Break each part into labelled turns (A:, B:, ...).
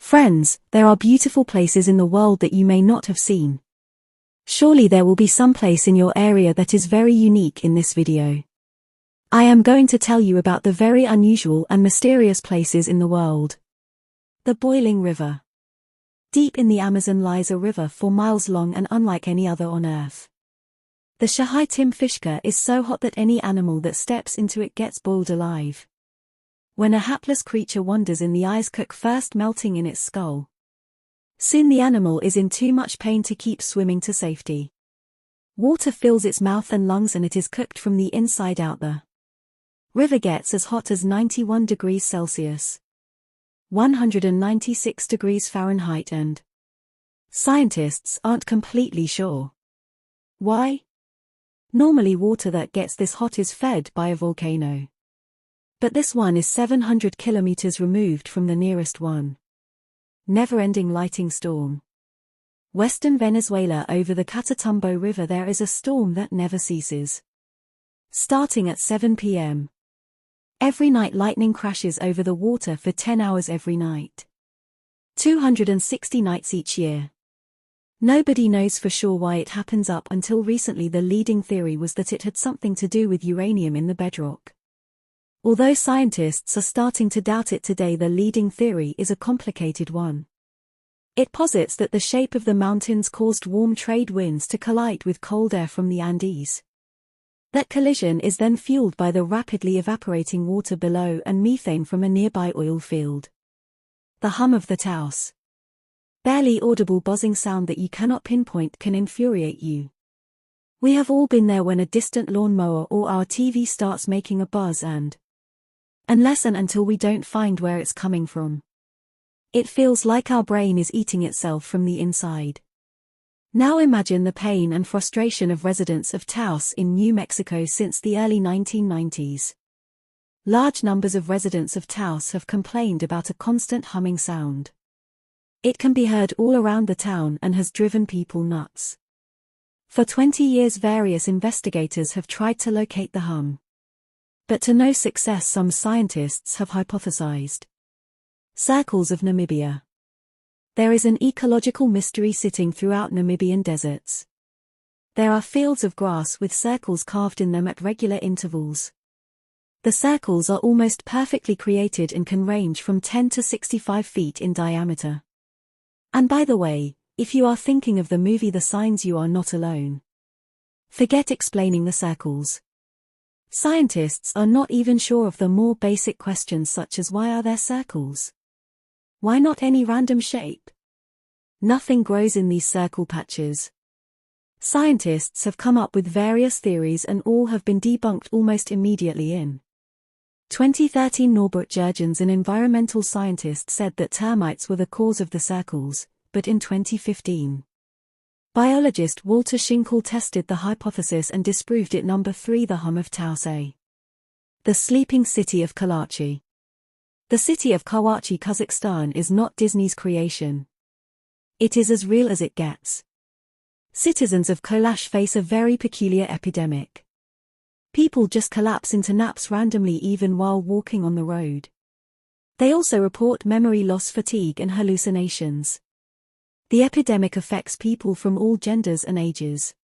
A: Friends, there are beautiful places in the world that you may not have seen. Surely there will be some place in your area that is very unique in this video. I am going to tell you about the very unusual and mysterious places in the world. The Boiling River. Deep in the Amazon lies a river 4 miles long and unlike any other on Earth. The Shahitim Fishka is so hot that any animal that steps into it gets boiled alive. When a hapless creature wanders in, the ice cook first melting in its skull. Soon the animal is in too much pain to keep swimming to safety. Water fills its mouth and lungs and it is cooked from the inside out. The river gets as hot as 91 degrees Celsius. 196 degrees Fahrenheit, and scientists aren't completely sure why. Normally water that gets this hot is fed by a volcano. But this one is 700 kilometers removed from the nearest one. Never-ending lightning storm. Western Venezuela, over the Catatumbo River, there is a storm that never ceases. Starting at 7 p.m. every night, lightning crashes over the water for 10 hours every night. 260 nights each year. Nobody knows for sure why it happens. Up until recently, the leading theory was that it had something to do with uranium in the bedrock. Although scientists are starting to doubt it today, the leading theory is a complicated one. It posits that the shape of the mountains caused warm trade winds to collide with cold air from the Andes. That collision is then fueled by the rapidly evaporating water below and methane from a nearby oil field. The hum of the Taos, barely audible buzzing sound that you cannot pinpoint, can infuriate you. We have all been there when a distant lawnmower or our TV starts making a buzz, and unless and until we don't find where it's coming from, it feels like our brain is eating itself from the inside. Now imagine the pain and frustration of residents of Taos in New Mexico since the early 1990s. Large numbers of residents of Taos have complained about a constant humming sound. It can be heard all around the town and has driven people nuts. For 20 years, various investigators have tried to locate the hum, but to no success. Some scientists have hypothesized circles of Namibia. There is an ecological mystery sitting throughout Namibian deserts. There are fields of grass with circles carved in them at regular intervals. The circles are almost perfectly created and can range from 10 to 65 feet in diameter. And by the way, if you are thinking of the movie The Signs, you are not alone. Forget explaining the circles. Scientists are not even sure of the more basic questions, such as why are there circles? Why not any random shape? Nothing grows in these circle patches. Scientists have come up with various theories and all have been debunked almost immediately. In 2013, Norbert Jurgens, an environmental scientist, said that termites were the cause of the circles, but in 2015, biologist Walter Schinkel tested the hypothesis and disproved it. Number 3. The hum of Taos. The sleeping city of Kalachi. The city of Karachi, Kazakhstan, is not Disney's creation. It is as real as it gets. Citizens of Kalash face a very peculiar epidemic. People just collapse into naps randomly, even while walking on the road. They also report memory loss, fatigue, and hallucinations. The epidemic affects people from all genders and ages.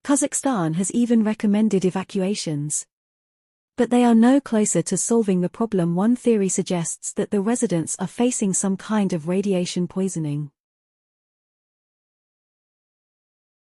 A: Kazakhstan has even recommended evacuations. But they are no closer to solving the problem. One theory suggests that the residents are facing some kind of radiation poisoning.